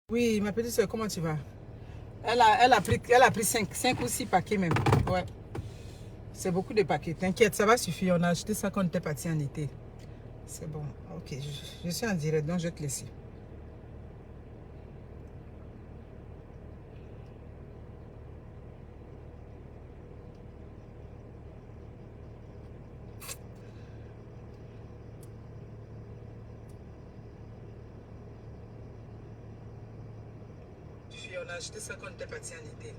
Oui, ma petite soeur, comment tu vas? Elle a pris 5 ou 6 paquets même. Ouais, c'est beaucoup de paquets. T'inquiète, ça va suffire. On a acheté ça quand on était parti en été. C'est bon. Ok, je suis en direct, donc je vais te laisser. On a acheté ça quand on était parti en été.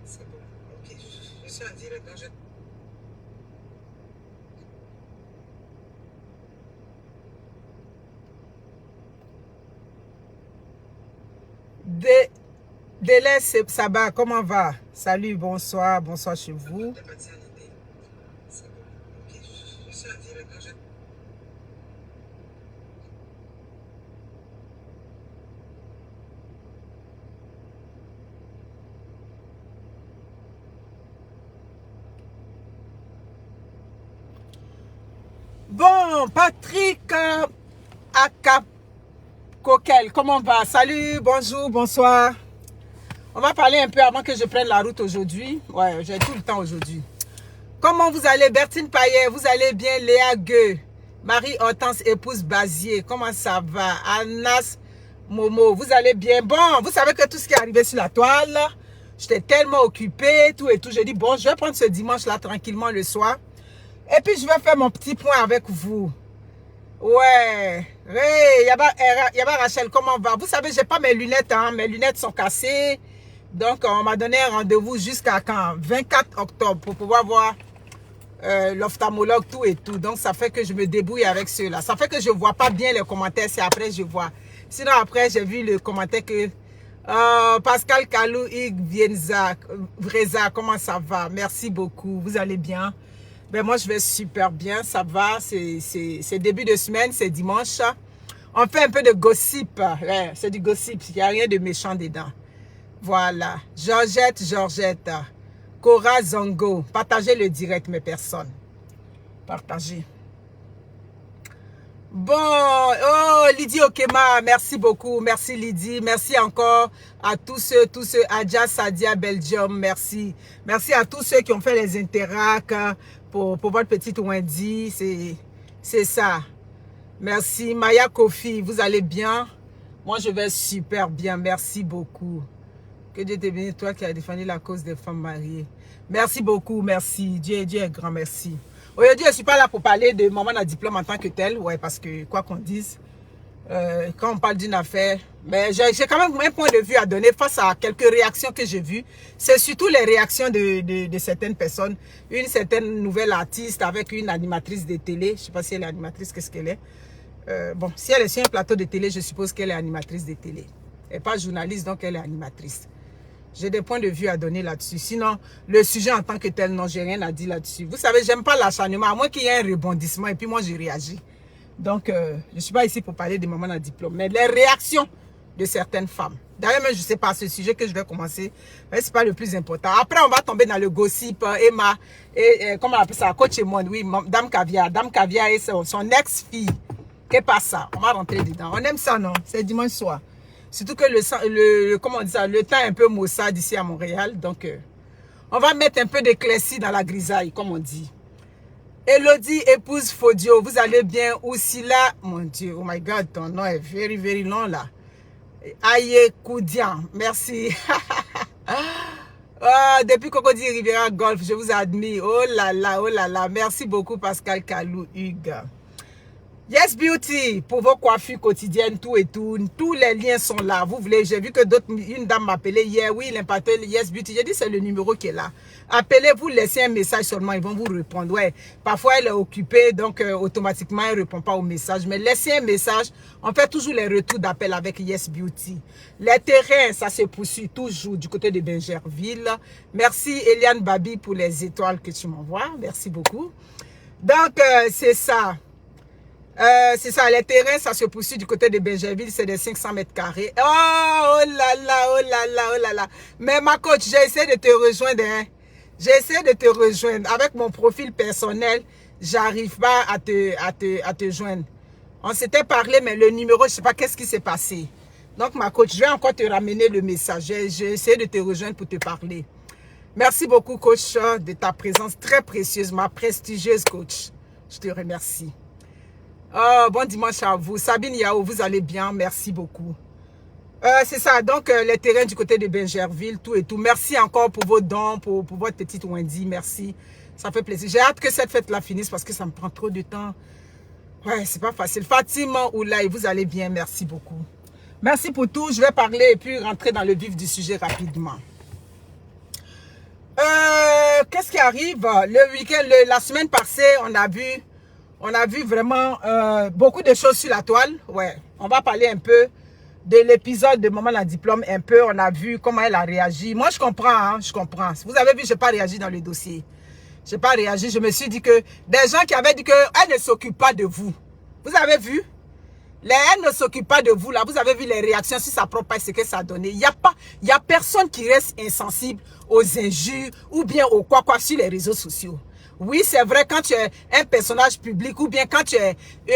C'est bon. Ok, je suis en direct, donc je... Dé- Délai, ça va, comment va? Salut, bonsoir, bonsoir chez vous. C'est bon. Ok, je suis en direct, donc je... Bon, Patrick Coquel, comment va? Salut, bonjour, bonsoir. On va parler un peu avant que je prenne la route aujourd'hui. Ouais, j'ai tout le temps aujourd'hui. Comment vous allez, Bertine Payet? Vous allez bien, Léa Gueux? Marie-Hortense, épouse Bazier. Comment ça va? Anas Momo, vous allez bien? Bon, vous savez que tout ce qui est arrivé sur la toile, j'étais tellement occupée, tout et tout. J'ai dit, bon, je vais prendre ce dimanche-là tranquillement le soir. Et puis, je vais faire mon petit point avec vous. Ouais. Hey, Yaba Rachel, comment va? Vous savez, j'ai pas mes lunettes, hein. Mes lunettes sont cassées. Donc, on m'a donné un rendez-vous jusqu'à quand? 24 octobre pour pouvoir voir l'ophtalmologue, tout et tout. Donc, ça fait que je me débrouille avec ceux-là. Ça fait que je vois pas bien les commentaires. C'est après je vois. Sinon, après, j'ai vu le commentaire que Pascal Kalou, Vienza, Vreza, comment ça va? Merci beaucoup. Vous allez bien? Ben, moi, je vais super bien. Ça va. C'est début de semaine. C'est dimanche. On fait un peu de gossip. Ouais, c'est du gossip. Il n'y a rien de méchant dedans. Voilà. Georgette. Cora Zongo. Partagez le direct, mes personnes. Partagez. Bon, oh, Lydie Okema, merci beaucoup. Merci Lydie. Merci encore à tous ceux, Adja Sadia Belgium, merci. Merci à tous ceux qui ont fait les interacts pour votre petite Wendy. C'est ça. Merci. Maya Kofi, vous allez bien? Moi, je vais super bien. Merci beaucoup. Que Dieu te bénisse, toi qui as défendu la cause des femmes mariées. Merci beaucoup, merci. Dieu est grand, merci. Aujourd'hui, je ne suis pas là pour parler de maman à diplôme en tant que tel. Ouais, parce que quoi qu'on dise, quand on parle d'une affaire, mais j'ai quand même un point de vue à donner face à quelques réactions que j'ai vues. C'est surtout les réactions de certaines personnes. Une certaine nouvelle artiste avec une animatrice de télé. Je ne sais pas si elle est animatrice, qu'est-ce qu'elle est. Bon, si elle est sur un plateau de télé, je suppose qu'elle est animatrice de télé. Elle n'est pas journaliste, donc elle est animatrice. J'ai des points de vue à donner là-dessus. Sinon, le sujet en tant que tel, non, j'ai rien à dire là-dessus. Vous savez, j'aime pas l'acharnement, à moins qu'il y ait un rebondissement et puis moi, je réagis. Donc, je ne suis pas ici pour parler des mamans à diplôme, mais les réactions de certaines femmes. D'ailleurs, même, je ne sais pas, ce sujet que je vais commencer, ce n'est pas le plus important. Après, on va tomber dans le gossip, Emma, et comment on appelle ça, Coach et moi, oui, Dame Caviar. Dame Caviar et son ex-fille. Qu'est-ce pas ça? On va rentrer dedans. On aime ça, non? C'est dimanche soir. Surtout que comment on dit ça, le temps est un peu maussade ici à Montréal. Donc, on va mettre un peu d'éclaircie dans la grisaille, comme on dit. Elodie, épouse Fodio, vous allez bien? Oussila, mon Dieu, oh my God, ton nom est very, very long là. Aye Koudian, merci. Depuis Cocody Riviera Golf, je vous admire. Oh là là, merci beaucoup Pascal Kalou, Hugues. Yes Beauty, pour vos coiffures quotidiennes, tout et tout, tous les liens sont là. Vous voulez, j'ai vu que une dame m'appelait hier, oui, l'impacteur Yes Beauty, j'ai dit c'est le numéro qui est là. Appelez-vous, laissez un message seulement, ils vont vous répondre. Ouais, parfois elle est occupée, donc automatiquement elle ne répond pas au message. Mais laissez un message, on fait toujours les retours d'appel avec Yes Beauty. Les terrains, ça se poursuit toujours du côté de Bingerville. Merci Eliane Babi pour les étoiles que tu m'envoies, merci beaucoup. Donc c'est ça. C'est ça, les terrains, ça se poursuit du côté de Bingerville, c'est des 500 mètres carrés. Oh là là, oh là là, oh là là. Mais ma coach, j'ai essayé de te rejoindre. Hein. J'ai essayé de te rejoindre. Avec mon profil personnel, j'arrive pas à te joindre. On s'était parlé, mais le numéro, je sais pas qu'est-ce qui s'est passé. Donc, ma coach, je vais encore te ramener le message. J'ai essayé de te rejoindre pour te parler. Merci beaucoup, coach, de ta présence très précieuse, ma prestigieuse coach. Je te remercie. Bon dimanche à vous. Sabine Yao, vous allez bien? Merci beaucoup. C'est ça, donc les terrains du côté de Bingerville, tout et tout. Merci encore pour vos dons, pour votre petite Wendy. Merci. Ça fait plaisir. J'ai hâte que cette fête-là finisse parce que ça me prend trop de temps. Ouais, c'est pas facile. Fatima Oulaï, vous allez bien? Merci beaucoup. Merci pour tout. Je vais parler et puis rentrer dans le vif du sujet rapidement. Qu'est-ce qui arrive? Le week-end, la semaine passée, on a vu vraiment beaucoup de choses sur la toile. Ouais, on va parler un peu de l'épisode de Maman la diplôme. Un peu, on a vu comment elle a réagi. Moi, je comprends, hein, je comprends. Vous avez vu, je n'ai pas réagi dans le dossier. Je n'ai pas réagi. Je me suis dit que des gens qui avaient dit qu'elle ne s'occupe pas de vous. Vous avez vu? Elle ne s'occupe pas de vous, là. Vous avez vu les réactions sur sa propre page, ce que ça a donné. Il y a personne qui reste insensible aux injures ou bien au quoi sur les réseaux sociaux. Oui, c'est vrai, quand tu es un personnage public ou bien quand tu es,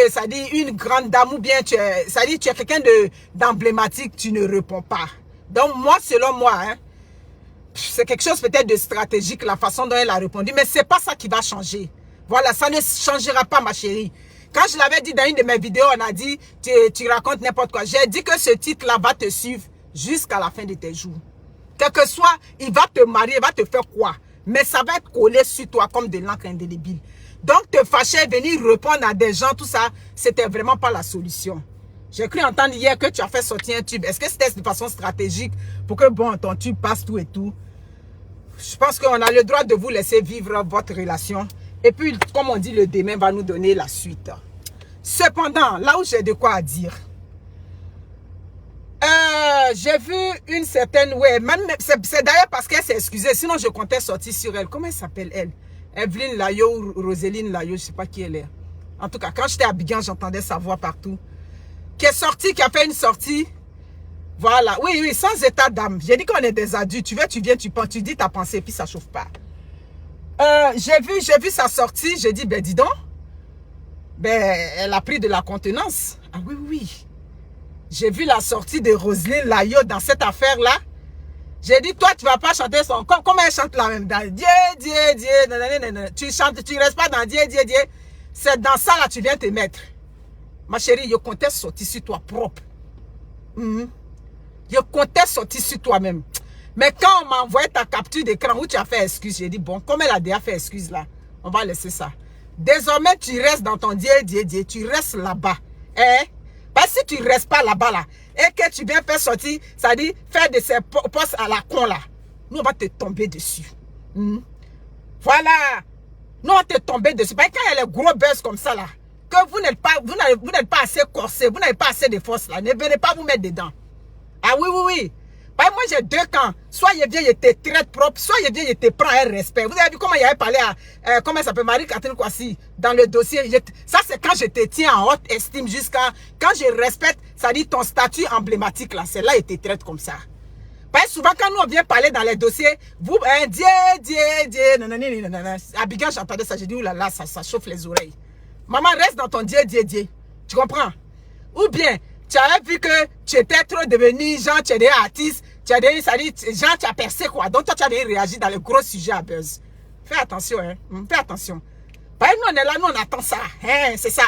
ça dit, une grande dame ou bien tu es quelqu'un d'emblématique, tu ne réponds pas. Donc, moi, selon moi, hein, c'est quelque chose peut-être de stratégique, la façon dont elle a répondu, mais c'est pas ça qui va changer. Voilà, ça ne changera pas, ma chérie. Quand je l'avais dit dans une de mes vidéos, on a dit, tu racontes n'importe quoi. J'ai dit que ce titre-là va te suivre jusqu'à la fin de tes jours. Quel que soit, il va te marier, il va te faire quoi? Mais ça va être collé sur toi comme de l'encre indélébile. Donc, te fâcher, venir répondre à des gens, tout ça, c'était vraiment pas la solution. J'ai cru entendre hier que tu as fait sortir un tube. Est-ce que c'était de façon stratégique pour que, bon, ton tube passe tout et tout? Je pense qu'on a le droit de vous laisser vivre votre relation. Et puis, comme on dit, le demain va nous donner la suite. Cependant, là où j'ai de quoi à dire, j'ai vu une certaine... Ouais, c'est d'ailleurs parce qu'elle s'est excusée. Sinon, je comptais sortir sur elle. Comment elle s'appelle, elle? Evelyne Layo ou Roseline Layo, je ne sais pas qui elle est. En tout cas, quand j'étais à Abidjan, j'entendais sa voix partout. Qui est sortie, qui a fait une sortie. Voilà. Oui, oui, sans état d'âme. J'ai dit qu'on est des adultes. Tu viens, tu penses, tu dis ta pensée, puis ça ne chauffe pas. J'ai vu sa sortie. J'ai dit, ben dis donc. Ben, elle a pris de la contenance. Ah oui, oui. J'ai vu la sortie de Roselyne Layo dans cette affaire-là. J'ai dit, toi, tu ne vas pas chanter son... Comment elle chante la même dans Dieu, Dieu, Dieu, nanana. Tu chantes, tu ne restes pas dans Dieu, Dieu, Dieu. C'est dans ça, là, tu viens te mettre. Ma chérie, je comptais sortir sur toi propre. Je comptais sortir sur toi-même. Mais quand on m'a envoyé ta capture d'écran où tu as fait excuse, j'ai dit, bon, comme elle a déjà fait excuse là, on va laisser ça. Désormais, tu restes dans ton Dieu, Dieu, Dieu, tu restes là-bas. Hein? Parce que si tu ne restes pas là-bas, là, et que tu viens faire sortir, ça dit, faire de ces postes à la con, là, nous, on va te tomber dessus. Voilà. Nous, on va te tomber dessus. Parce que quand il y a les gros buzz comme ça, là, que vous n'êtes pas assez corsé, vous n'avez pas assez de force, là, ne venez pas vous mettre dedans. Ah oui, oui, oui. Bah, moi, j'ai deux camps. Soit il vient, il te traite propre, soit il vient, il te prend un respect. Vous avez vu comment il avait parlé à, comment elle s'appelle, Marie-Catherine Kouassi, dans le dossier. Ça, c'est quand je te tiens en haute estime jusqu'à, quand je respecte, ça dit ton statut emblématique, là, c'est là, il te traite comme ça. Parce que souvent, quand nous, on vient parler dans les dossiers, vous, Dieu, nanana. À Bigan, j'entendais ça, j'ai dit, oulala, ça chauffe les oreilles. Maman, reste dans ton Dieu. Tu comprends? Ou bien, tu avais vu que tu étais trop devenu, genre, tu es des artistes, tu as des, ça dit, genre, tu as percé, quoi. Donc, toi, tu as réagi dans le gros sujet à buzz. Fais attention, hein. Fais attention. Parce que nous, on est là, nous, on attend ça. Hein, c'est ça.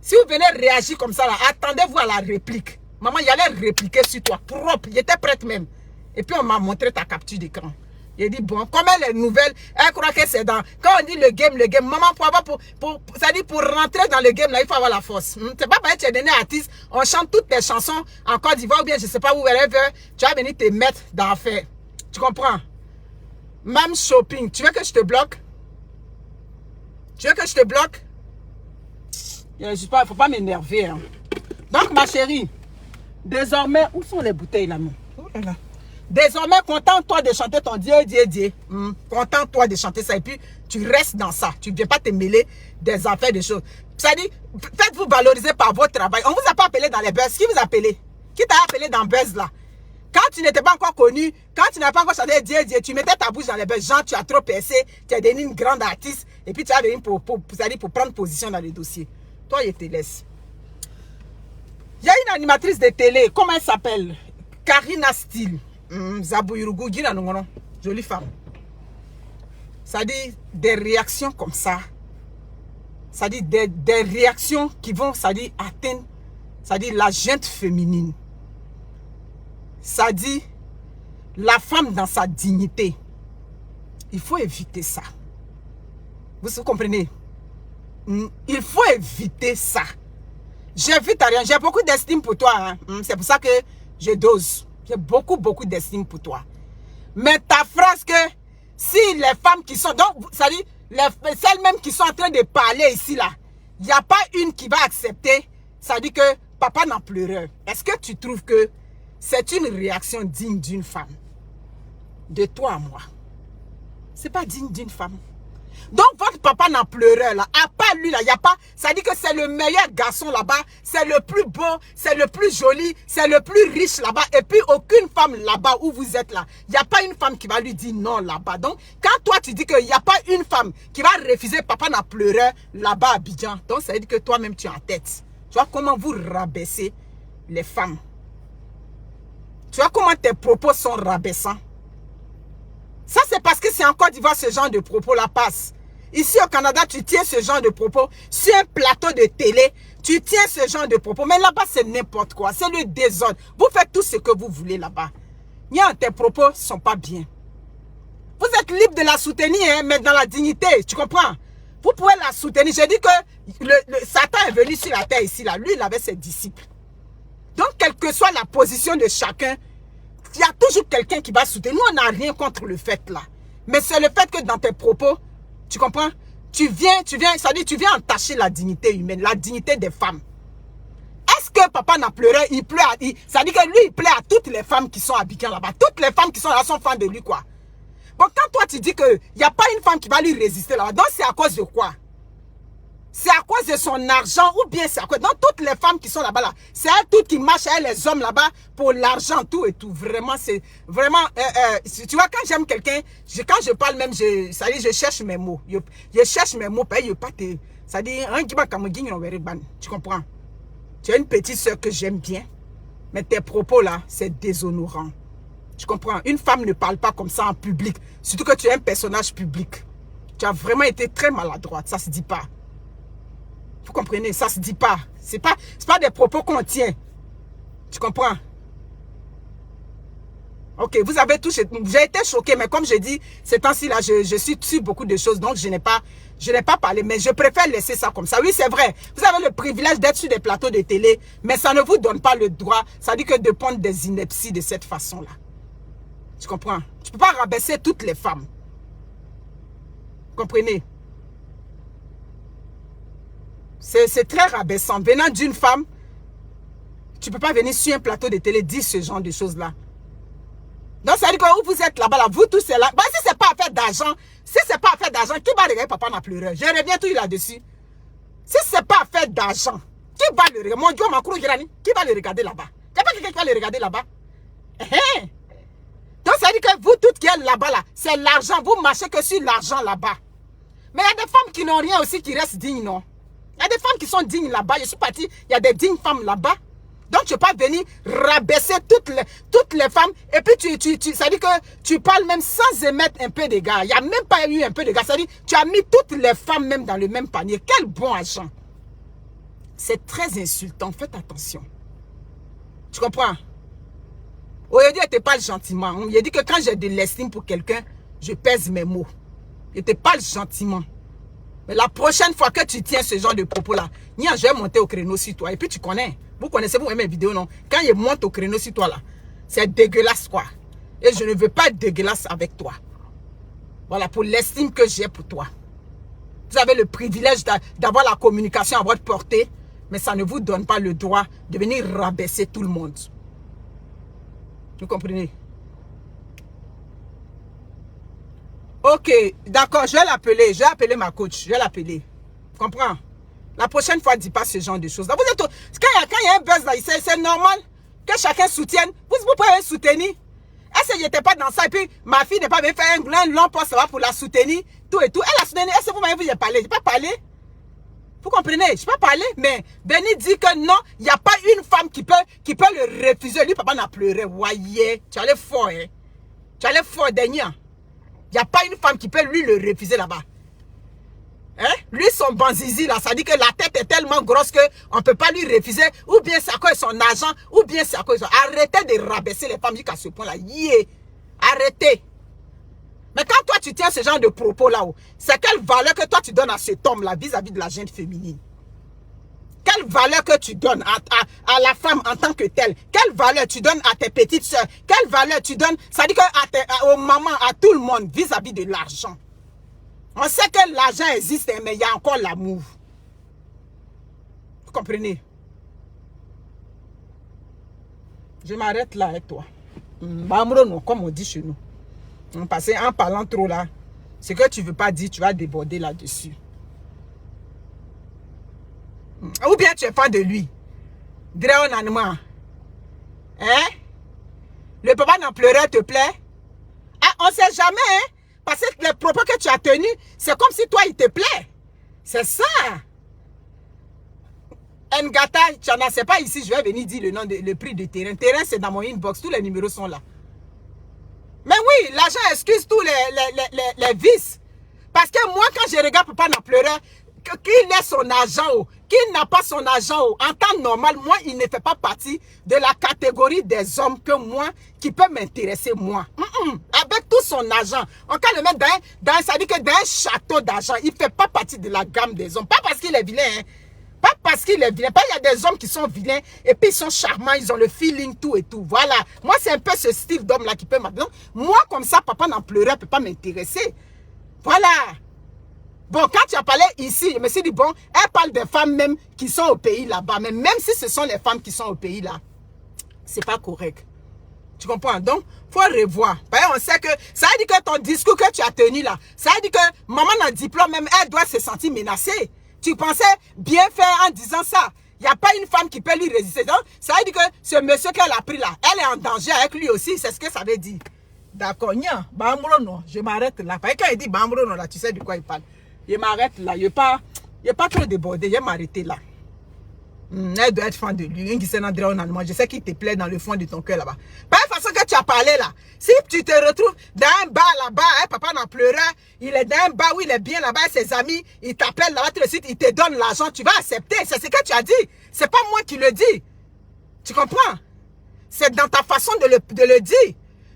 Si vous venez réagir comme ça, là, attendez-vous à la réplique. Maman, il allait répliquer sur toi, propre. Il était prête même. Et puis, on m'a montré ta capture d'écran. Il dit, bon, comme elle est nouvelle, elle croit que c'est dans... Quand on dit le game, maman, ça dit pour rentrer dans le game, là, il faut avoir la force. C'est pas parce que tu es donné artiste, on chante toutes tes chansons en Côte d'Ivoire ou bien je sais pas où, wherever, tu vas venir te mettre dans l'affaire. Tu comprends? Même shopping, tu veux que je te bloque? Tu veux que je te bloque? Il ne faut pas m'énerver. Hein. Donc, ma chérie, désormais, où sont les bouteilles là, non? Oh là là. Désormais, contente-toi de chanter ton Dieu. Contente-toi de chanter ça. Et puis, tu restes dans ça. Tu ne viens pas te mêler des affaires, des choses. Ça dit, faites-vous valoriser par votre travail. On ne vous a pas appelé dans les buzz. Qui vous a appelé? Qui t'a appelé dans buzz là? Quand tu n'étais pas encore connu, quand tu n'as pas encore chanté Dieu, tu mettais ta bouche dans les buzz. Genre, tu as trop percé, tu es devenu une grande artiste. Et puis, tu as venu pour prendre position dans le dossier. Toi, je te laisse. Il y a une animatrice de télé, comment elle s'appelle? Karina Steele. Zabouirougou, jolie femme. Ça dit des réactions comme ça. Ça dit des réactions qui vont, ça dit, atteindre, ça dit la gente féminine. Ça dit la femme dans sa dignité. Il faut éviter ça. Vous comprenez? Il faut éviter ça. J'invite à rien. J'ai beaucoup d'estime pour toi. Hein. C'est pour ça que je dose. J'ai beaucoup d'estime pour toi. Mais ta phrase que si les femmes qui sont... Donc, ça dit, celles même qui sont en train de parler ici, là, il n'y a pas une qui va accepter. Ça dit que papa n'en pleureur. Est-ce que tu trouves que c'est une réaction digne d'une femme? De toi à moi. C'est pas digne d'une femme. Donc, votre papa n'en pleureur, là, à part lui, là, il n'y a pas... Ça dit que c'est le meilleur garçon là-bas, c'est le plus beau, c'est le plus joli, c'est le plus riche là-bas. Et puis, aucune femme là-bas où vous êtes là, il n'y a pas une femme qui va lui dire non là-bas. Donc, quand toi, tu dis qu'il n'y a pas une femme qui va refuser papa n'en pleureur là-bas à Abidjan, donc ça veut dire que toi-même, tu es en tête. Tu vois comment vous rabaissez les femmes. Tu vois comment tes propos sont rabaissants. Ça, c'est parce que c'est en Côte d'Ivoire ce genre de propos-là passe. Ici au Canada, tu tiens ce genre de propos sur un plateau de télé. Tu tiens ce genre de propos. Mais là-bas, c'est n'importe quoi. C'est le désordre. Vous faites tout ce que vous voulez là-bas. Tes propos ne sont pas bien. Vous êtes libre de la soutenir, hein, mais dans la dignité. Tu comprends? Vous pouvez la soutenir. Je dis que le Satan est venu sur la terre ici. Là. Lui, il avait ses disciples. Donc, quelle que soit la position de chacun, il y a toujours quelqu'un qui va soutenir. Nous, on n'a rien contre le fait là. Mais c'est le fait que dans tes propos, tu comprends? Tu viens, ça dit, tu viens entacher la dignité humaine, la dignité des femmes. Est-ce que papa n'a pleuré? Il pleure. Ça dit que lui, il plaît à toutes les femmes qui sont à Abidjan là-bas. Toutes les femmes qui sont là sont fans de lui, quoi. Bon, quand toi, tu dis qu'il n'y a pas une femme qui va lui résister là-bas, donc c'est à cause de quoi? C'est à cause de son argent ou bien c'est à cause... Donc, toutes les femmes qui sont là-bas, là, c'est elles toutes qui marchent, elles, les hommes là-bas, pour l'argent, tout et tout. Vraiment, c'est... Vraiment... tu vois, quand j'aime quelqu'un, quand je parle même, ça dit, je cherche mes mots. Je cherche mes mots, ça dit, tu comprends? Tu as une petite soeur que j'aime bien, mais tes propos là, c'est déshonorant. Tu comprends? Une femme ne parle pas comme ça en public, surtout que tu es un personnage public. Tu as vraiment été très maladroite, ça se dit pas. Vous comprenez? Ça se dit pas. C'est pas des propos qu'on tient. Tu comprends? Ok, vous avez touché. J'ai été choqué, mais comme je dis, ces temps-ci là, je suis sur beaucoup de choses, donc je n'ai pas parlé, mais je préfère laisser ça comme ça. Oui, c'est vrai. Vous avez le privilège d'être sur des plateaux de télé, mais ça ne vous donne pas le droit, ça dit que de prendre des inepties de cette façon-là. Tu comprends? Tu ne peux pas rabaisser toutes les femmes. Vous comprenez? C'est très rabaissant. Venant d'une femme, tu ne peux pas venir sur un plateau de télé dire ce genre de choses-là. Donc, ça veut dire que où vous êtes là-bas, là, vous tous, c'est là. Bah, si ce n'est pas affaire d'argent, qui va regarder papa n'a pleuré? Je reviens tout là-dessus. Si ce n'est pas affaire d'argent, qui va le regarder? Mon Dieu, qui va le regarder là-bas? Il n'y a pas quelqu'un qui va le regarder là-bas. Donc, ça veut dire que vous toutes qui êtes là-bas, là, c'est l'argent. Vous marchez que sur l'argent là-bas. Mais il y a des femmes qui n'ont rien aussi, qui restent dignes, non? Il y a des femmes qui sont dignes là-bas. Je suis partie, il y a des dignes femmes là-bas. Donc, tu ne peux pas venir rabaisser toutes les femmes. Et puis, ça dit que tu parles même sans émettre un peu d'égard. Il n'y a même pas eu un peu d'égard. Ça dit tu as mis toutes les femmes même dans le même panier. Quel bon agent. C'est très insultant. Faites attention. Tu comprends? Aujourd'hui, je te parle gentiment. Il a dit que quand j'ai de l'estime pour quelqu'un, je pèse mes mots. Je te parle gentiment. Mais la prochaine fois que tu tiens ce genre de propos-là, je vais monter au créneau sur toi. Et puis tu connais. Vous connaissez, vous aimez mes vidéos, non? Quand je monte au créneau sur toi, là, c'est dégueulasse, quoi. Et je ne veux pas être dégueulasse avec toi. Voilà, pour l'estime que j'ai pour toi. Vous avez le privilège d'avoir la communication à votre portée, mais ça ne vous donne pas le droit de venir rabaisser tout le monde. Vous comprenez? Ok, d'accord, je vais l'appeler. Je vais appeler ma coach. Je vais l'appeler. Comprends? La prochaine fois, dis pas ce genre de choses. Là, vous êtes, quand il y a un buzz là, c'est normal que chacun soutienne. Vous pouvez soutenir. Est-ce que je n'étais pas dans ça? Et puis, ma fille n'est pas venue faire un long poste là pour la soutenir. Tout et tout. Elle a soutenu. Est-ce que vous m'avez vu, j'ai parlé? J'ai pas parlé. Vous comprenez? Je peux parler, mais Benny dit que non, il n'y a pas une femme qui peut le refuser. Lui, papa n'a pleuré. Voyez, tu allais fort, hein? Tu allais fort, dernier. Il n'y a pas une femme qui peut lui le refuser là-bas. Hein? Lui, son banzizi, là, ça dit que la tête est tellement grosse qu'on ne peut pas lui refuser. Ou bien c'est à cause de son argent, ou bien c'est à cause de son... Arrêtez de rabaisser les femmes jusqu'à ce point-là. Yeah. Arrêtez. Mais quand toi, tu tiens ce genre de propos là, c'est quelle valeur que toi, tu donnes à cet homme-là vis-à-vis de la jeune féminine? Quelle valeur que tu donnes à la femme en tant que telle? Quelle valeur tu donnes à tes petites soeurs? Quelle valeur tu donnes, ça dit que aux mamans, à tout le monde, vis-à-vis de l'argent? On sait que l'argent existe, mais il y a encore l'amour. Vous comprenez? Je m'arrête là avec toi. Comme on dit chez nous. Parce qu'en parlant trop là, ce que tu ne veux pas dire, tu vas déborder là-dessus. Ou bien tu es fan de lui. Dréon Anouan. Hein? Le papa n'en pleurait, te plaît? Ah, on ne sait jamais, hein? Parce que les propos que tu as tenus, c'est comme si toi, il te plaît. C'est ça. Ngata, tu n'en sais pas ici, je vais venir dire le prix du terrain. Terrain, c'est dans mon inbox. Tous les numéros sont là. Mais oui, l'argent excuse tous les vices. Parce que moi, quand je regarde papa n'en pleurait, qu'il ait son argent, qu'il n'a pas son argent, en temps normal, moi, il ne fait pas partie de la catégorie des hommes que moi, qui peut m'intéresser, moi. Avec tout son argent, on peut le mettre ça dit que dans un château d'argent, il ne fait pas partie de la gamme des hommes. Pas parce qu'il est vilain, hein. Pas parce qu'il est vilain. Pas il y a des hommes qui sont vilains et puis ils sont charmants, ils ont le feeling, tout et tout. Voilà. Moi, c'est un peu ce style d'homme-là qui peut m'appeler. Moi, comme ça, papa n'en pleurait, ne peut pas m'intéresser. Voilà. Bon, quand tu as parlé ici, je me suis dit, bon, elle parle des femmes même qui sont au pays là-bas. Mais même si ce sont les femmes qui sont au pays là, c'est pas correct. Tu comprends? Donc, il faut revoir. On sait que, ça veut dire que ton discours que tu as tenu là, ça veut dire que maman dans le diplôme même, elle doit se sentir menacée. Tu pensais bien faire en disant ça. Il n'y a pas une femme qui peut lui résister. Donc, ça veut dire que ce monsieur qu'elle a pris là, elle est en danger avec lui aussi. C'est ce que ça veut dire. D'accord, non, je m'arrête là. Parce que quand il dit Bambrono là, tu sais de quoi il parle. Je m'arrête là. Je n'ai pas trop débordé. Je vais m'arrêter là. Elle doit être fan de lui. Je sais qu'il te plaît dans le fond de ton cœur là-bas. Par la façon que tu as parlé là, si tu te retrouves dans un bar là-bas, hein, papa n'en pleurait, il est dans un bar où il est bien là-bas, ses amis, il t'appelle là-bas tout de suite, il te donne l'argent, tu vas accepter. C'est ce que tu as dit. C'est pas moi qui le dis. Tu comprends? C'est dans ta façon de le dire.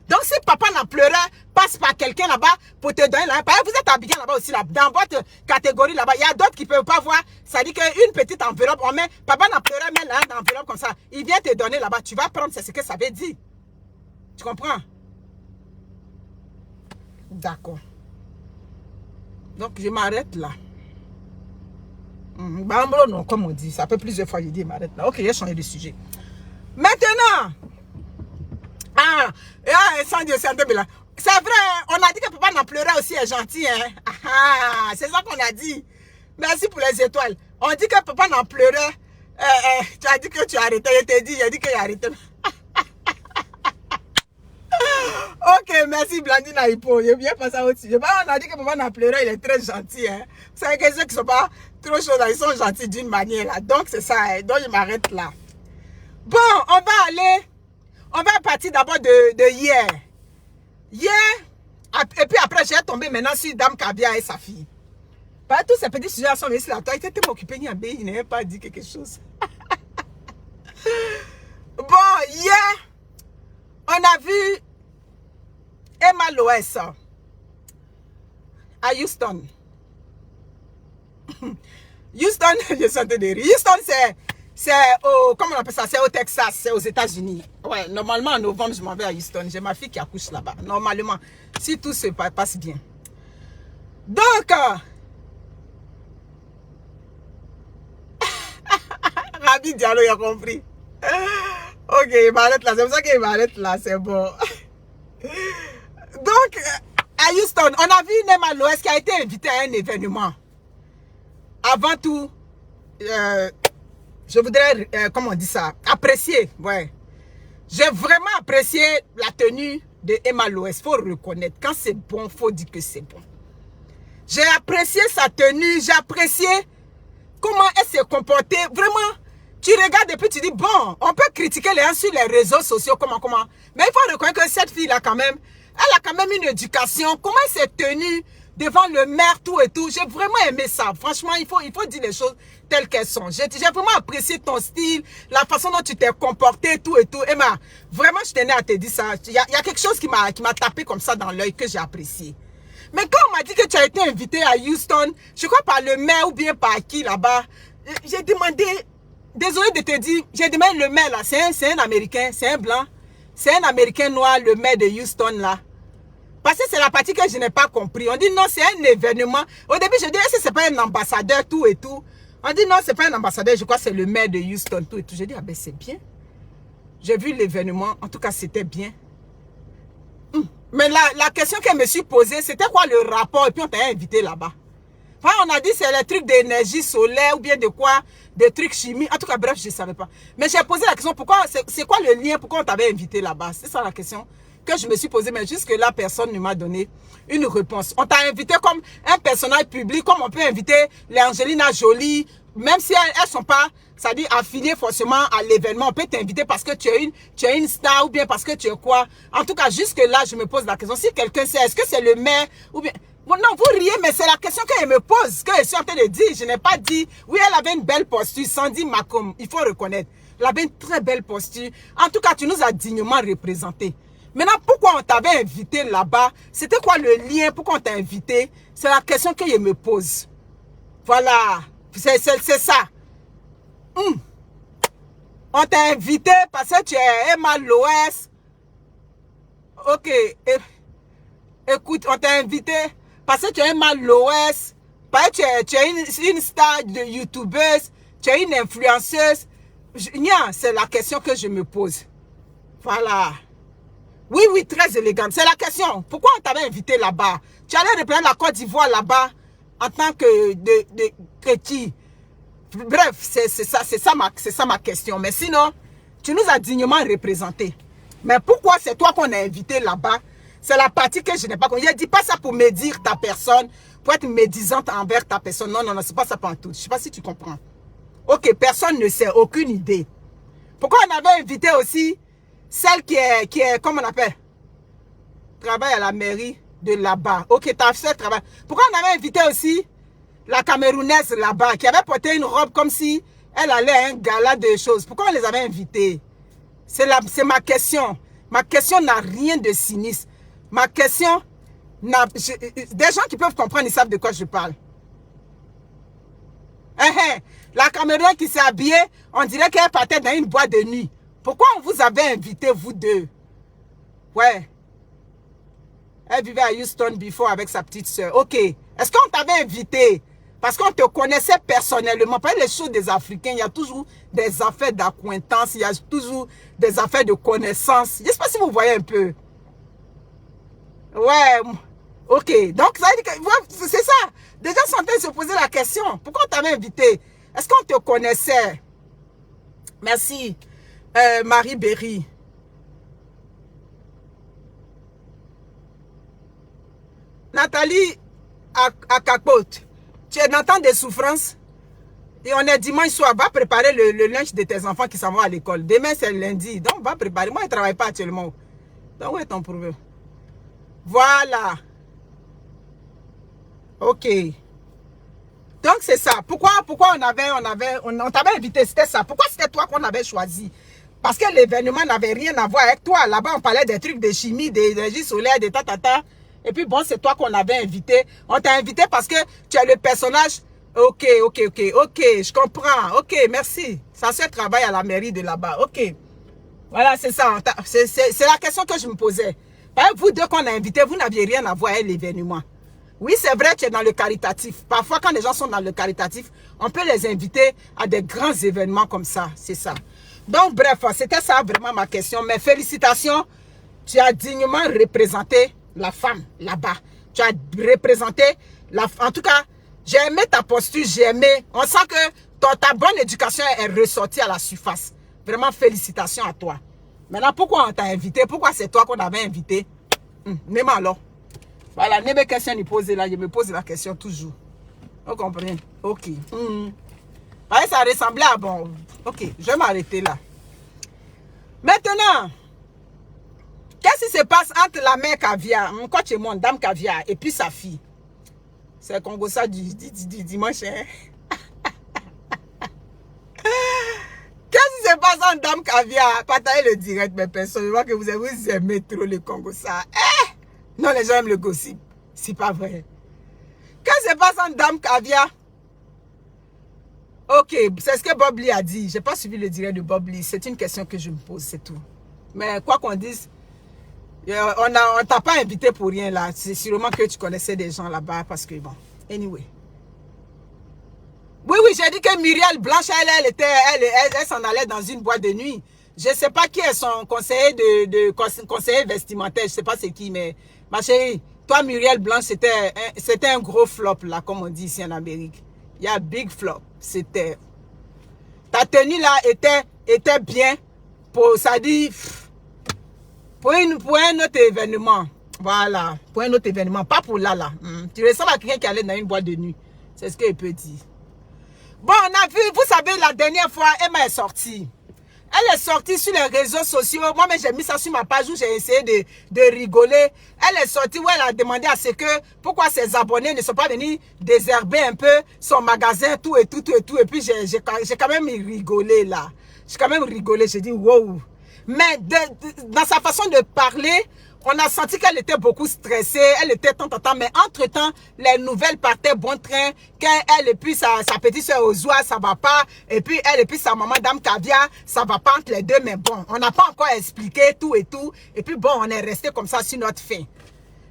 Donc, si papa n'en pleurait, passe par quelqu'un là-bas pour te donner là. Vous êtes habillé là-bas aussi, là, dans votre catégorie là-bas. Il y a d'autres qui ne peuvent pas voir. Ça dit qu'une petite enveloppe, on met, papa n'en pleurait, met là, une enveloppe comme ça. Il vient te donner là-bas. Tu vas prendre, c'est ce que ça veut dire. Tu comprends? D'accord. Donc, je m'arrête là. Non, comme on dit, ça fait plusieurs fois que je dis, m'arrête là. Ok, j'ai changé de sujet. Maintenant, c'est vrai, on a dit que papa n'en pleurait aussi est gentil. Hein? C'est ça qu'on a dit. Merci pour les étoiles. On dit que papa n'en pleurait. Tu as dit que tu as arrêté. Je t'ai dit, j'ai dit que j'ai arrêté. Ok, merci Blandine Aipo. Je viens passer au-dessus. On a dit que papa n'en pleurait, il est très gentil. Hein? Vous savez que ceux qui ne sont pas trop chauds, ils sont gentils d'une manière. Là. Donc c'est ça. Hein? Donc je m'arrête là. Bon, on va partir d'abord de hier. Hier, et puis après, j'ai tombé maintenant sur Dame Kabia et sa fille. Par tous ces petits sujets sont ici là. Toi, il était tellement occupé, il n'avait pas dit quelque chose. Bon, hier, on a vu Emma Loès à Houston. Houston, je sentais des rires. Houston, c'est comment on appelle ça? C'est au Texas, c'est aux États-Unis. Ouais, normalement en novembre, je m'en vais à Houston. J'ai ma fille qui accouche là-bas. Normalement, si tout se passe bien. Donc, Rabi Diallo, il a compris. Ok, il m'arrête là. C'est pour ça qu'il m'arrête là, c'est bon. Donc, à Houston, on a vu Emma Loès qui a été invitée à un événement. Avant tout, je voudrais, comment on dit ça, apprécier, ouais. J'ai vraiment apprécié la tenue de Emma Loès. Il faut reconnaître. Quand c'est bon, il faut dire que c'est bon. J'ai apprécié sa tenue, j'ai apprécié comment elle s'est comportée. Vraiment, tu regardes et puis tu dis, bon, on peut critiquer les gens sur les réseaux sociaux, comment. Mais il faut reconnaître que cette fille-là, quand même, elle a quand même une éducation. Comment elle s'est tenue devant le maire, tout et tout. J'ai vraiment aimé ça. Franchement, il faut dire les choses telles qu'elles sont. J'ai vraiment apprécié ton style, la façon dont tu t'es comporté, tout et tout. Emma, vraiment, je tenais à te dire ça. Il y a quelque chose qui m'a tapé comme ça dans l'œil que j'ai apprécié. Mais quand on m'a dit que tu as été invité à Houston, je crois par le maire ou bien par qui là-bas, j'ai demandé, désolé de te dire, j'ai demandé le maire là, c'est un Américain, c'est un blanc, c'est un Américain noir, le maire de Houston là. Parce que c'est la partie que je n'ai pas compris. On dit non, c'est un événement. Au début, je dis, est-ce que c'est pas un ambassadeur, tout et tout. On dit non, c'est pas un ambassadeur, je crois que c'est le maire de Houston, tout et tout. J'ai dit, ah ben c'est bien. J'ai vu l'événement, en tout cas c'était bien. Mais la question que je me suis posée, c'était quoi le rapport? Et puis on t'a invité là-bas. Enfin, on a dit c'est les trucs d'énergie solaire ou bien de quoi, des trucs chimiques. En tout cas, bref, je ne savais pas. Mais j'ai posé la question, pourquoi, c'est quoi le lien? Pourquoi on t'avait invité là-bas? C'est ça la question que je me suis posée. Mais jusque-là, personne ne m'a donné une réponse. On t'a invité comme un personnage public, comme on peut inviter les Angelina Jolie, même si elles ne sont pas, ça dit affiliées forcément à l'événement. On peut t'inviter parce que tu es une star ou bien parce que tu es quoi. En tout cas, jusque-là, je me pose la question. Si quelqu'un sait, est-ce que c'est le maire ou bien... Bon, non, vous riez, mais c'est la question qu'elle me pose, que je suis en train de dire. Je n'ai pas dit, oui, elle avait une belle posture, Sandy Macomb, il faut reconnaître. Elle avait une très belle posture. En tout cas, tu nous as dignement représentés. Maintenant, pourquoi on t'avait invité là-bas? C'était quoi le lien? Pourquoi on t'a invité? C'est la question qu'elle me pose. Voilà, c'est ça. On t'a invité parce que tu es Emma Loès. Ok, écoute, on t'a invité parce que tu es Emma Loès, parce que tu es une star de youtubeuse, tu es une influenceuse. C'est la question que je me pose. Voilà. Oui, très élégante. C'est la question. Pourquoi on t'avait invité là-bas? Tu allais reprendre la Côte d'Ivoire là-bas en tant que qui? Bref, c'est ça ma question. Mais sinon, tu nous as dignement représentés. Mais pourquoi c'est toi qu'on a invité là-bas? C'est la partie que je n'ai pas compris. Je ne dis pas ça pour médire ta personne, pour être médisante envers ta personne. Non, c'est pas ça pour tout. Je ne sais pas si tu comprends. Ok, personne ne sait, aucune idée. Pourquoi on avait invité aussi celle qui est comment on appelle? Travaille à la mairie de là-bas. Ok, tu as fait travail. Pourquoi on avait invité aussi la Camerounaise là-bas, qui avait porté une robe comme si elle allait à un gala de choses? Pourquoi on les avait invités? C'est ma question. Ma question n'a rien de sinistre. Ma question, des gens qui peuvent comprendre, ils savent de quoi je parle. La Camerounaise qui s'est habillée, on dirait qu'elle partait dans une boîte de nuit. Pourquoi on vous avait invité, vous deux? Ouais. Elle vivait à Houston before avec sa petite soeur. Ok. Est-ce qu'on t'avait invité? Parce qu'on te connaissait personnellement. Pas les choses des Africains, il y a toujours des affaires d'acquaintance, il y a toujours des affaires de connaissance. Je ne sais pas si vous voyez un peu. Ouais. Ok. Donc, ça veut dire que c'est ça. Des gens sont en train de se poser la question. Pourquoi on t'avait invité? Est-ce qu'on te connaissait? Merci. Marie Berry. Nathalie Akapote. Tu es dans temps de souffrance et on est dimanche soir. Va préparer le lunch de tes enfants qui s'en vont à l'école. Demain, c'est lundi. Donc, va préparer. Moi, je ne travaille pas actuellement. Donc, où est ton problème? Voilà. Ok. Donc, c'est ça. Pourquoi on t'avait invité? C'était ça. Pourquoi c'était toi qu'on avait choisi? Parce que l'événement n'avait rien à voir avec toi. Là-bas, on parlait des trucs de chimie, d'énergie solaire, de tatata. Et puis bon, c'est toi qu'on avait invité. On t'a invité parce que tu es le personnage. Ok, je comprends. Ok, merci. Ça se travaille à la mairie de là-bas. Ok. Voilà, c'est ça. C'est la question que je me posais. Vous deux qu'on a invités, vous n'aviez rien à voir avec l'événement. Oui, c'est vrai, tu es dans le caritatif. Parfois, quand les gens sont dans le caritatif, on peut les inviter à des grands événements comme ça. C'est ça. Donc, bref, c'était ça vraiment ma question. Mais félicitations, tu as dignement représenté la femme là-bas. Tu as représenté en tout cas, j'ai aimé ta posture, j'ai aimé. On sent que ta bonne éducation est ressortie à la surface. Vraiment, félicitations à toi. Maintenant, pourquoi on t'a invité? Pourquoi c'est toi qu'on avait invité? Même alors. Voilà, ne me question ni poser là, je me pose la question toujours. Vous comprenez? Ok. Ouais, ça ressemblait à bon. Ok, je vais m'arrêter là. Maintenant, qu'est-ce qui se passe entre la mère Caviar, mon coach et mon dame Caviar, et puis sa fille? C'est le Congo ça du dimanche. Hein? Qu'est-ce qui se passe entre dame Caviar? Partagez le direct, mes personnes. Je vois que vous aimez trop le Congo ça. Eh? Non, les gens aiment le gossip. C'est pas vrai. Qu'est-ce qui se passe entre dame Caviar? Ok, c'est ce que Bob Lee a dit. Je n'ai pas suivi le direct de Bob Lee. C'est une question que je me pose, c'est tout. Mais quoi qu'on dise, on t'a pas invité pour rien là. C'est sûrement que tu connaissais des gens là-bas parce que bon, anyway. Oui, j'ai dit que Muriel Blanche, elle s'en allait dans une boîte de nuit. Je ne sais pas qui est son conseiller conseiller vestimentaire. Je ne sais pas c'est qui, mais ma chérie, toi Muriel Blanche, c'était un gros flop là, comme on dit ici en Amérique. Il y a big flop. C'était... Ta tenue là était bien pour, ça dit, pour un autre événement. Voilà, pour un autre événement, pas pour là. Tu ressembles à quelqu'un qui allait dans une boîte de nuit. C'est ce qu'il peut dire. Bon, on a vu, vous savez, la dernière fois, Emma est sortie. Elle est sortie sur les réseaux sociaux. Moi, j'ai mis ça sur ma page où j'ai essayé de rigoler. Elle est sortie où elle a demandé à ce que pourquoi ses abonnés ne sont pas venus désherber un peu son magasin, tout et tout. Et puis, j'ai quand même rigolé là. J'ai quand même rigolé. J'ai dit, wow. Mais dans sa façon de parler, on a senti qu'elle était beaucoup stressée, elle était tant, mais entre-temps, les nouvelles partaient bon train, qu'elle et puis sa petite soeur Ozoa, ça va pas, et puis elle et puis sa maman Dame Caviar, ça va pas entre les deux, mais bon, on n'a pas encore expliqué tout, et puis bon, on est resté comme ça sur notre fin.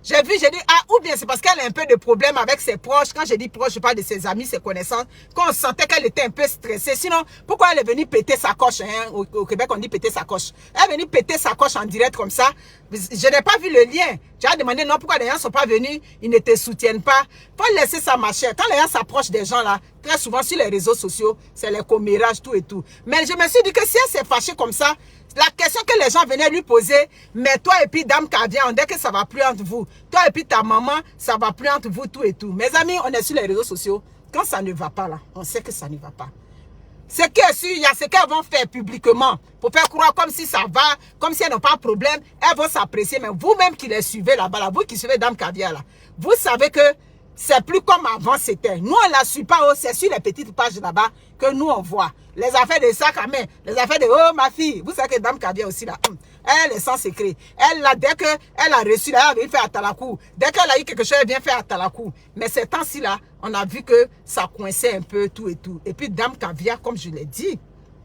J'ai vu, j'ai dit, ah, ou bien c'est parce qu'elle a un peu de problème avec ses proches. Quand je dis proches, je parle de ses amis, ses connaissances. Quand on sentait qu'elle était un peu stressée. Sinon, pourquoi elle est venue péter sa coche, hein? Au Québec, on dit péter sa coche. Elle est venue péter sa coche en direct comme ça. Je n'ai pas vu le lien. Tu as demandé, non, pourquoi les gens ne sont pas venus, ils ne te soutiennent pas. Faut laisser ça marcher. Quand les gens s'approchent des gens là, très souvent sur les réseaux sociaux, c'est les commérages, tout et tout. Mais je me suis dit que si elle s'est fâchée comme ça, la question que les gens venaient lui poser, mais toi et puis Dame Caviar, on dit que ça va plus entre vous. Toi et puis ta maman, ça va plus entre vous, tout et tout. Mes amis, on est sur les réseaux sociaux. Quand ça ne va pas là, on sait que ça ne va pas. C'est que il y a ce qu'elles vont faire publiquement pour faire croire comme si ça va, comme si elles n'ont pas de problème. Elles vont s'apprécier. Mais vous-même qui les suivez là-bas, là, vous qui suivez Dame Caviar là, vous savez que c'est plus comme avant c'était. Nous, on ne la suit pas. C'est sur les petites pages là-bas que nous, on voit. Les affaires de sac à main, les affaires de « Oh, ma fille !» Vous savez que Dame Caviar aussi là, elle est sans secret. Elle, là, dès qu'elle a reçu, là, elle vient faire à Talakou. Dès qu'elle a eu quelque chose, elle vient faire à Talakou. Mais ces temps-ci là, on a vu que ça coinçait un peu tout et tout. Et puis Dame Caviar, comme je l'ai dit,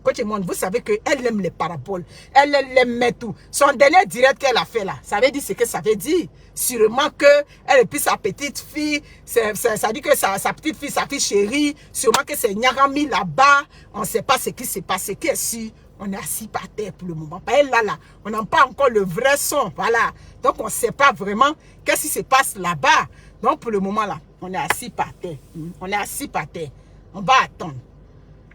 Coach Monde, vous savez qu'elle aime les paraboles. Elle aime tout. Son dernier direct qu'elle a fait là, ça veut dire ce que ça veut dire. Sûrement que elle et puis sa petite fille, ça dit que sa petite fille, sa fille chérie, sûrement que c'est Nyarami là-bas. On ne sait pas ce qui s'est passé. Qui est sûr? On est assis par terre pour le moment. Pas elle là, on n'a pas encore le vrai son. Voilà. Donc on ne sait pas vraiment qu'est-ce qui se passe là-bas. Donc pour le moment là, on est assis par terre. On est assis par terre. On va attendre.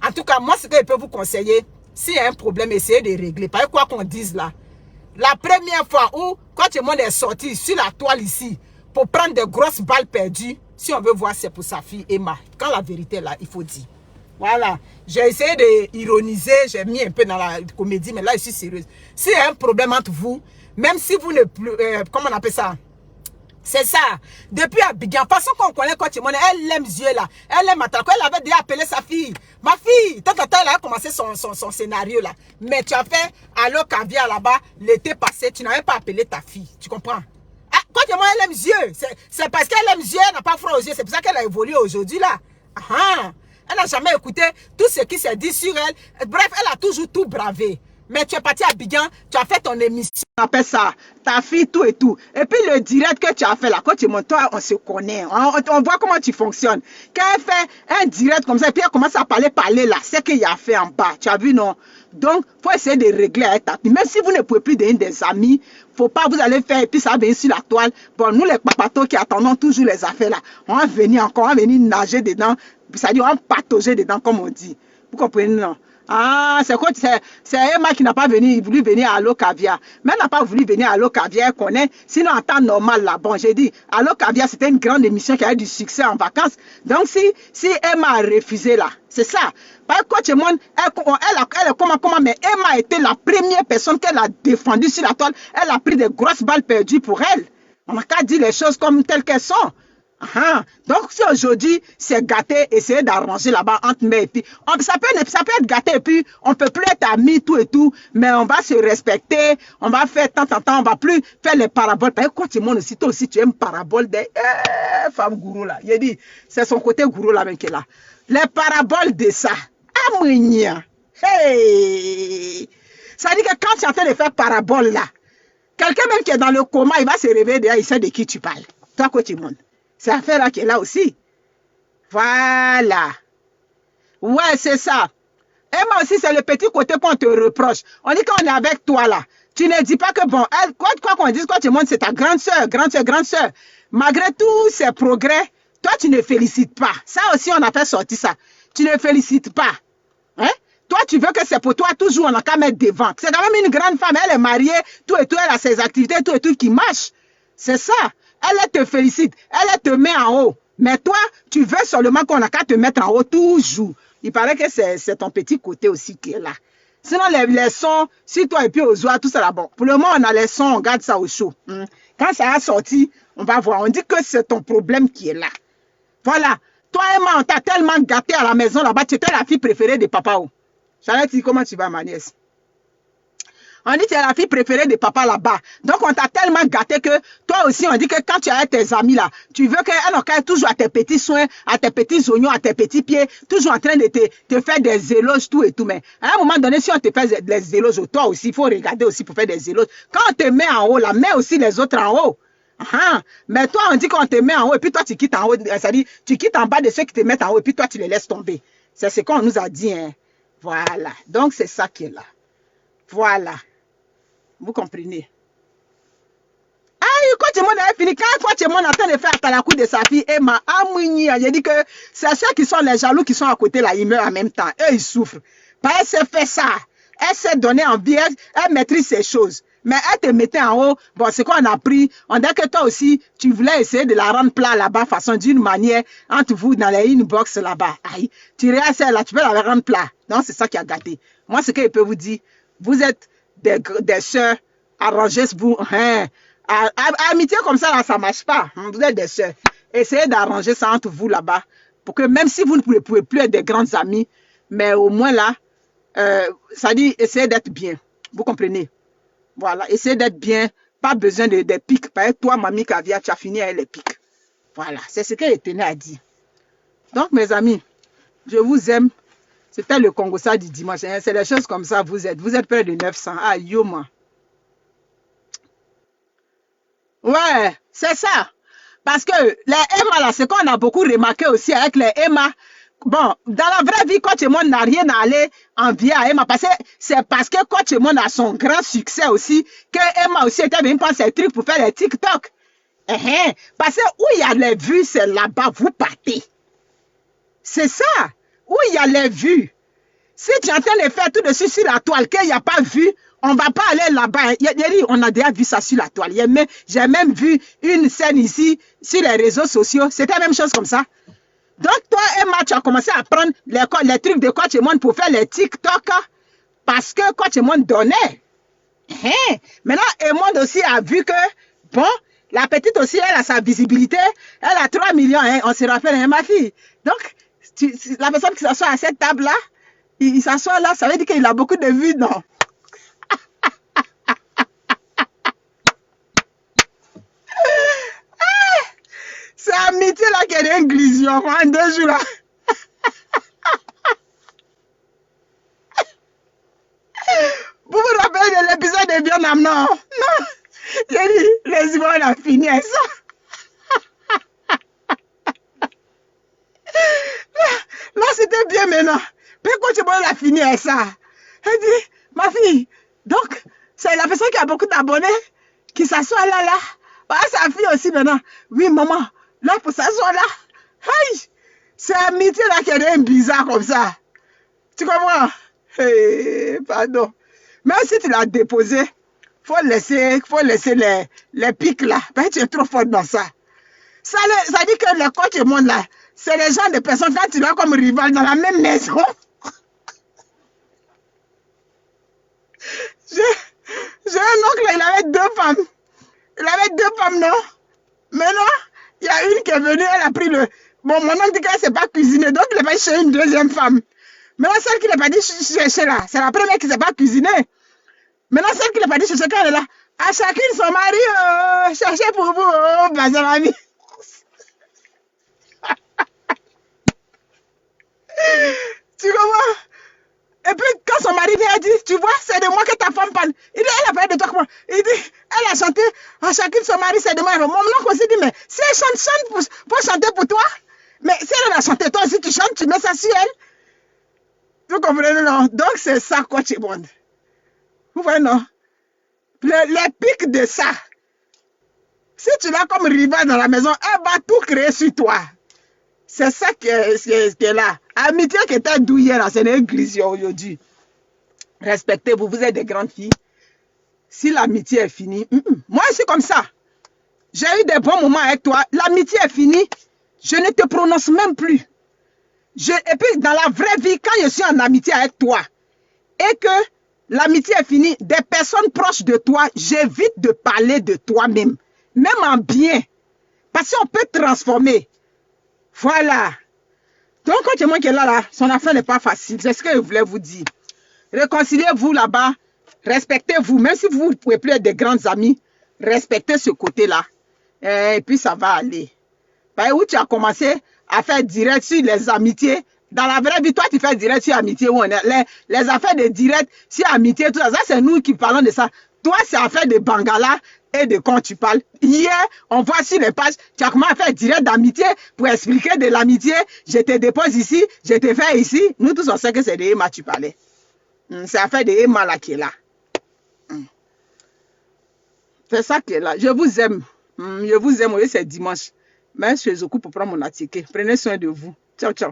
En tout cas, moi, ce que je peux vous conseiller, s'il y a un problème, essayez de régler. Pas quoi qu'on dise là. La première fois où, quand tout le monde est sorti sur la toile ici, pour prendre des grosses balles perdues, si on veut voir, c'est pour sa fille Emma. Quand la vérité est là, il faut dire. Voilà. J'ai essayé d'ironiser, j'ai mis un peu dans la comédie, mais là, je suis sérieuse. S'il y a un problème entre vous, même si vous ne plus, comment on appelle ça? C'est ça. Depuis Abidjan, de toute façon qu'on connaît quand elle aime Dieu là. Elle aime Atalakou. Elle avait déjà appelé sa fille. Ma fille, elle a commencé son scénario là. Mais tu as fait Allo Caviar là-bas l'été passé. Tu n'avais pas appelé ta fille. Tu comprends? Ah, quand elle aime Dieu. C'est parce qu'elle aime Dieu, elle n'a pas froid aux yeux. C'est pour ça qu'elle a évolué aujourd'hui là. Ah, elle n'a jamais écouté tout ce qui s'est dit sur elle. Bref, elle a toujours tout bravé. Mais tu es parti à Abidjan, tu as fait ton émission, on appelle ça, ta fille, tout et tout. Et puis le direct que tu as fait là, quand tu montes, toi, on se connaît, on voit comment tu fonctionnes. Quand elle fait un direct comme ça, et puis elle commence à parler là, c'est qu'il y a fait en bas, tu as vu non? Donc, il faut essayer de régler avec ta fille. Même si vous ne pouvez plus donner des amis, faut pas, vous allez faire, et puis ça va venir sur la toile. Bon, nous les papatos qui attendons toujours les affaires là, on va venir encore, on va venir nager dedans, c'est-à-dire on va patauger dedans, comme on dit. Vous comprenez non? Ah, c'est Emma qui n'a pas voulu venir à Allo Caviar. Mais elle n'a pas voulu venir à Allo Caviar, elle connaît. Sinon, en temps normal, là, bon, j'ai dit, Allo Caviar, c'était une grande émission qui a eu du succès en vacances. Donc, si Emma a refusé, là, c'est ça. Par contre, comment, mais Emma était la première personne qu'elle a défendue sur la toile. Elle a pris des grosses balles perdues pour elle. On n'a qu'à dire les choses comme telles qu'elles sont. Donc, si aujourd'hui, c'est gâté, essayer d'arranger là-bas entre mères et filles, ça peut être gâté et puis on ne peut plus être amis, tout et tout, mais on va se respecter, on va faire tant, on ne va plus faire les paraboles. Parce que quand tu montes aussi, toi aussi, tu aimes parabole des femmes gourou là. Il dit, c'est son côté gourou là même qui est là. Les paraboles de ça, hey! Ça dit que quand tu es en train de faire parabole là, quelqu'un même qui est dans le coma, il va se réveiller déjà, il sait de qui tu parles. Toi, quand tu montes. C'est l'affaire là qui est là aussi. Voilà. Ouais, c'est ça. Et moi aussi, c'est le petit côté qu'on te reproche. On dit qu'on est avec toi là. Tu ne dis pas que bon, elle, quoi qu'on dise, quand tu montes, c'est ta grande soeur. Malgré tous ces progrès, toi, tu ne félicites pas. Ça aussi, on a fait sortir ça. Tu ne félicites pas. Hein? Toi, tu veux que c'est pour toi, toujours, on a qu'à mettre devant. C'est quand même une grande femme, elle est mariée, tout et tout, elle a ses activités, tout et tout qui marche. C'est ça. Elle te félicite, elle te met en haut. Mais toi, tu veux seulement qu'on a qu'à te mettre en haut toujours. Il paraît que c'est ton petit côté aussi qui est là. Sinon, les sons, si toi et puis aux oies, tout ça là, bon. Pour le moment, on a les sons, on garde ça au chaud. Quand ça a sorti, on va voir. On dit que c'est ton problème qui est là. Voilà. Toi, Emma, on t'a tellement gâté à la maison là-bas, tu étais la fille préférée de papa. J'allais te dire, comment tu vas, ma nièce? On dit que tu es la fille préférée de papa là-bas. Donc, on t'a tellement gâté que toi aussi, on dit que quand tu as tes amis là, tu veux qu'elle en toujours à tes petits soins, à tes petits oignons, à tes petits pieds, toujours en train de te faire des éloges, tout et tout. Mais à un moment donné, si on te fait des éloges, toi aussi, il faut regarder aussi pour faire des éloges. Quand on te met en haut, là, mets aussi les autres en haut. Mais toi, on dit qu'on te met en haut et puis toi, tu quittes en haut. C'est-à-dire, tu quittes en bas de ceux qui te mettent en haut et puis toi, tu les laisses tomber. C'est ce qu'on nous a dit. Hein. Voilà. Donc, c'est ça qui est là. Voilà. Vous comprenez? Quand tu m'as fini, quand tu m'as en train de faire à la cour de sa fille, Emma, j'ai dit que c'est ceux qui sont les jaloux qui sont à côté là, ils meurent en même temps. Eux, ils souffrent. Parce qu'elle s'est fait ça. Elle s'est donnée envie, elle maîtrise ces choses. Mais elle te mettait en haut. Bon, c'est quoi on a pris? On dit que toi aussi, tu voulais essayer de la rendre plat là-bas, façon d'une manière, entre vous, dans les inbox là-bas. Aïe, tu réagis là, tu peux la rendre plat. Non, c'est ça qui a gâté. Moi, ce que je peux vous dire, vous êtes des soeurs, arrangez-vous. Amitié comme ça, là, ça ne marche pas. Vous êtes des soeurs. Essayez d'arranger ça entre vous là-bas. Pour que même si vous ne pouvez plus être des grandes amies, mais au moins là, ça dit, essayez d'être bien. Vous comprenez? Voilà, essayez d'être bien. Pas besoin de pics. Par exemple, toi, mamie Caviar, tu as fini avec les pics. Voilà, c'est ce qu'elle tenait à dire. Donc, mes amis, je vous aime. C'était le Congo ça du dimanche. C'est des choses comme ça, vous êtes près de 900. Ah, yo, moi. Ouais, c'est ça. Parce que les Emma, là, c'est qu'on a beaucoup remarqué aussi avec les Emma. Bon, dans la vraie vie, Coach Emon n'a rien à aller envier à Emma. C'est parce que Coach Emon a son grand succès aussi, que Emma aussi était venue prendre ses trucs pour faire les TikTok. Parce que où il y a les vues, c'est là-bas, vous partez. C'est ça. Où il y a les vues. Si tu es en train de faire tout dessus sur la toile, qu'il n'y a pas vu, on ne va pas aller là-bas. On a déjà vu ça sur la toile. J'ai même vu une scène ici sur les réseaux sociaux. C'était la même chose comme ça. Donc, toi, Emma, tu as commencé à prendre les trucs de Coach Emon pour faire les TikTok parce que Coach Emon donnait. Maintenant, Emon aussi a vu que, bon, la petite aussi, elle a sa visibilité. Elle a 3 millions, on se rappelle, ma fille. Donc, la personne qui s'assoit à cette table-là, il s'assoit là, ça veut dire qu'il a beaucoup de vues, non? C'est amitié là qui est l'inclusion en 2 jours là. Vous vous rappelez de l'épisode de Vietnam, non? Non. J'ai dit, les on a fini avec ça. Là, c'était bien maintenant. Pourquoi tu as fini avec ça? Elle dit, ma fille, donc, c'est la personne qui a beaucoup d'abonnés qui s'assoit là. Bah, sa fille aussi maintenant. Oui, maman, là, pour s'asseoir là. Hey, c'est amitié là qui est bizarre comme ça. Tu comprends? Pardon. Même si tu l'as déposé, faut laisser les pics là. Ben, tu es trop fort dans ça. Ça dit que les coachs et monde là, c'est les gens de personnes, quand tu l'as comme rival dans la même maison. J'ai un oncle, il avait 2 femmes. Il avait 2 femmes, non? Maintenant, il y a une qui est venue, elle a pris le... Bon, mon oncle dit qu'elle ne sait pas cuisiner, donc il est pas chez une 2e femme. Maintenant, celle qui n'est pas dit chercher là, c'est la première qui ne sait pas cuisiner. Maintenant, celle qui n'est pas dit chercher, quand elle est là, à chacune son mari, cherchez pour vous, Bazalami. Tu comprends? Et puis, quand son mari vient, elle dit, tu vois, c'est de moi que ta femme parle. Il dit, elle a parlé de toi comment? Il dit, elle a chanté, à chacune son mari, c'est de moi. Mon oncle aussi dit, mais si elle chante pour chanter pour toi, mais si elle a chanté, toi aussi tu chantes, tu mets ça sur elle. Vous comprenez, non? Donc, c'est ça, coach et monde. Vous voyez, non? Les pics de ça. Si tu l'as comme rival dans la maison, elle va tout créer sur toi. C'est ça qui est là. Amitié qui était douillée là, c'est une église aujourd'hui. Respectez-vous, vous êtes des grandes filles. Si l'amitié est finie, moi je suis comme ça. J'ai eu des bons moments avec toi. L'amitié est finie. Je ne te prononce même plus. Et puis dans la vraie vie, quand je suis en amitié avec toi et que l'amitié est finie, des personnes proches de toi, j'évite de parler de toi-même. Même en bien. Parce qu'on peut transformer. Voilà. Donc, quand c'est moi qui est là, son affaire n'est pas facile. C'est ce que je voulais vous dire. Réconciliez-vous là-bas. Respectez-vous. Même si vous ne pouvez plus être des grandes amies, respectez ce côté-là. Et puis, ça va aller. Bah, où tu as commencé à faire direct sur les amitiés. Dans la vraie vie, toi, tu fais direct sur amitié. Où on est. Les affaires de direct sur amitié, tout ça, ça c'est nous qui parlons de ça. Toi, c'est affaire de Bangala et de quand tu parles. Hier, on voit sur les pages, tu as commencé à faire direct d'amitié pour expliquer de l'amitié. Je te dépose ici, je te fais ici. Nous tous, on sait que c'est de Emma tu parlais. C'est affaire de Emma là qui est là. C'est ça qui est là. Je vous aime. Je vous aime. Oui, c'est dimanche. Mais je suis au coup pour prendre mon ticket. Prenez soin de vous. Ciao, ciao.